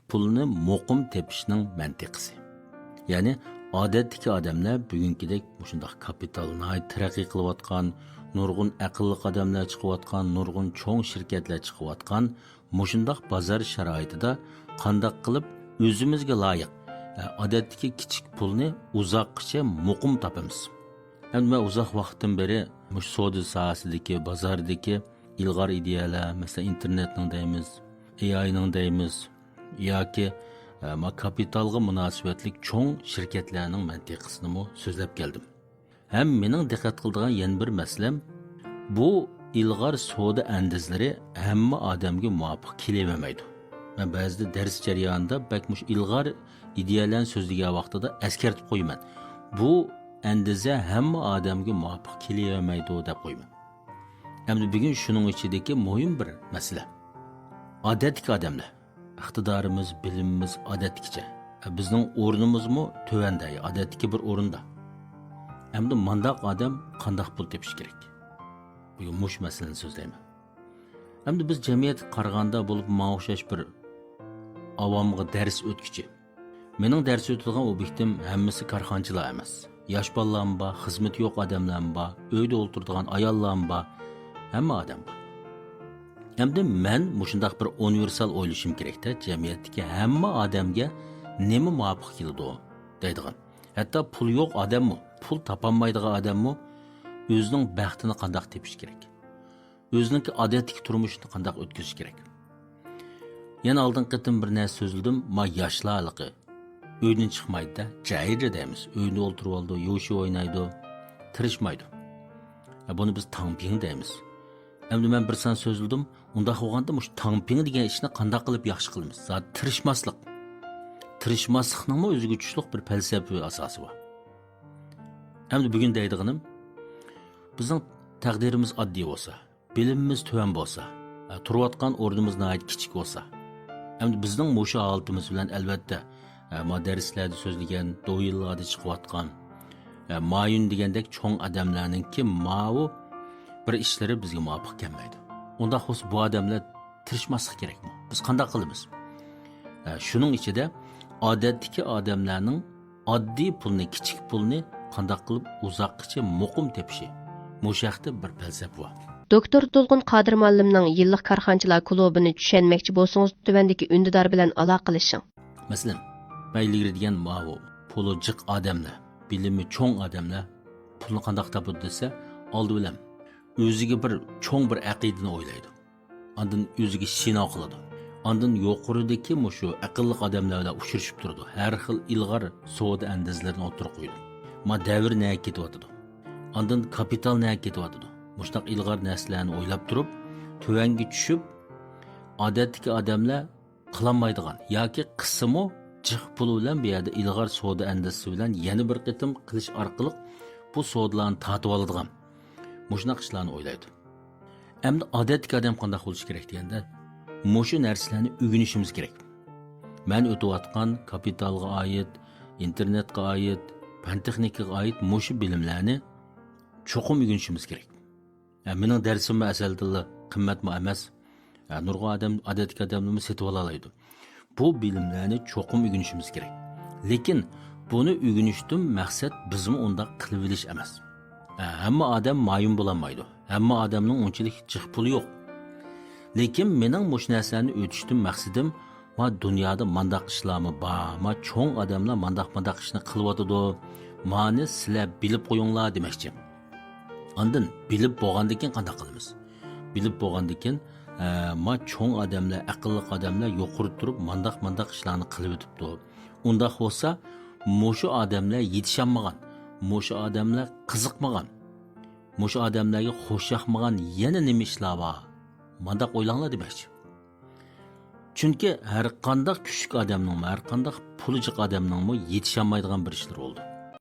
pulni muqim tepishning mantiqisi. Ya'ni odatdagi odamlar bugünkidek shunday kapitalni taraqqiy qilayotgan, nurg'un aqlli odamlar chiqayotgan, nurg'un cho'ng shirkatlar chiqayotgan mushundoq bozor sharoitida qandoq qilib o'zimizga loyiq odatdagi kichik pulni uzoqcha muqim topamiz. Endi men uzoq vaqtdan beri mush savdo sohasidagi, bozordagi ilg'or ideyalar, masalan internetning deymiz, AI'ning deymiz yoki kapitalga munosabatlik cho'ng shirkatlarning mantiqasini so'zlab keldim. Ham mening diqqat qiladigan yana bir masalam bu ilg'or savdo andizlari hamma odamga muvofiq kelavermaydi. Men ba'zida dars jarayonida bakmush ilg'or ideyalarni so'zlagan vaqtida eskartib qo'yaman. Bu andiza hamma odamga muvofiq kelavermaydi deb qo'yaman. Endi bugun shuning ichidagi muhim bir masala. Odatdagi odamlar, iqtidorimiz, bilimimiz odatdagicha. Bizning o'rnimizmi tövanda, odatdagi bir o'rinda. Endi mandaq odam qanday pul tepish kerak? Bugun mush masalani so'zlayman. Endi biz jamiyat qaraganda bo'lib o'xshash bir avomga dars o'tkichi. Mening dars o'tadigan obyektim hammasi korxonchilar emas. Yosh bolalar bor, xizmat yo'q odamlar bor, uyda o'tiradigan ayollar bor, hamma odam bor. Endi men mushundaq bir universal o'ylashim kerakda, jamiyatdagi hamma odamga nima muvofiq keladi deydigan. Hatto pul yo'q odammi, pul topolmaydigan odammi o'zining baxtini qanday tepish kerak? O'zining odatdagi turmushini qanday o'tkazish kerak? Yana oldin qitim bir narsa so'zladim, ma yoshlarligi uydan chiqmaydi-da, jayri deymiz. Uyda o'tirib oldi, yo'shi o'ynaydi, tirishmaydi. Buni biz tangping deymiz. Endi men bir san so'zladim, unda bo'lganda mush tangping degan ishni qanday qilib yaxshi qilamiz? Zot tirishmaslik. Tirishmaslikning o'ziga tushliq bir falsafiy asosi bor. Endi bugun deydiganim, bizning taqdirimiz oddiy bo'lsa, bilimimiz tuvan bo'lsa, turayotgan o'rnimiz nihoyat kichik bo'lsa, endi bizning mushu holatimiz bilan albatta darslarda so'zlagan, do'yillarda chiqayotgan, mayun degandek cho'ng odamlarningki ma'vu bir ishlari bizga muvofiq kelmaydi. Unda xos bu odamlar tirishmaslik kerakmi? Biz qanday qilamiz? Shuning ichida odatdagi odamlarning oddiy pulni, kichik pulni qanday qilib uzoqcha muqim tepishi. Mushaqda bir falsafa bor. Doktor To'lqin Qodir muallimning yillik korxonchilar klubini tushunmoqchi bo'lsangiz, tuvandagi undidor bilan aloqalashing. Masalan, bayligir degan ma'vu puli jiq odamlar, bilimi cho'ng odamlar pulni qanday topadi desa, oldi bilan o'ziga bir cho'ng bir aqidani o'ylaydi. Ondan o'ziga shino qiladi. Ondan yuqoridagi mushu aqlli odamlar bilan uchrashib turadi. Har xil ilg'or savdo andizlarini o'tirib qo'ydi. Ma davr nega ketyotdi? Ondan kapital nega ketyotdi? Mushtaq ilg'or narsalarni o'ylab turib, tuvanga tushib, odatdagi odamlar qilolmaydigan yoki qismi jiq pul bilan bu yerda ilg'or savdo andisi bilan yana bir qitim qilish orqali bu savdolarni tatib oladigan mushunaq ishlarni o'ylaydi. Endi odatdagi odam qanday bo'lishi kerak deganda, mushu narsalarni o'rganishimiz kerak. Men o'tayotgan kapitalga oid, internetga oid, fan texnikaga oid mushu bilimlarni cho'qim o'rganishimiz kerak. Mening darsim asalda qimmatmi emas, nurg'un odam odatdagi odamlarni setib olaydi. Bu bilimlarni cho'qim o'rganishimiz kerak. Lekin buni o'rganishdan maqsad bizmi unda qilib bilish emas. Hamma odam mayun bo'lolmaydi. Hamma odamning unchalik jiq puli yo'q. Lekin mening mush narsalarni o'tishdan maqsadim, ma dunyoda mandaq ishlarmi bor, ma cho'ng odamlar mandaq ishni qilyotidi, mani sizlar bilib qo'yinglar demoqchi. Ondan bilib bo'lgandan keyin qanday qilamiz? Bilib bo'lgandan keyin ma cho'ng odamlar, aqlli odamlar yuqori turib mandaq ishlarni qilib o'tibdi. Unda bo'lsa, mushu odamlar yetishamagan, mushu odamlar qiziqmagan, mushu odamlarga xo'shyoqmagan yana nima ishlar bor? Mandaq o'ylanglar demoqchi. Chunki har qanday kuchli odamning, har qanday puli jiq odamning yetishamaydigan bir ishlar bo'ldi.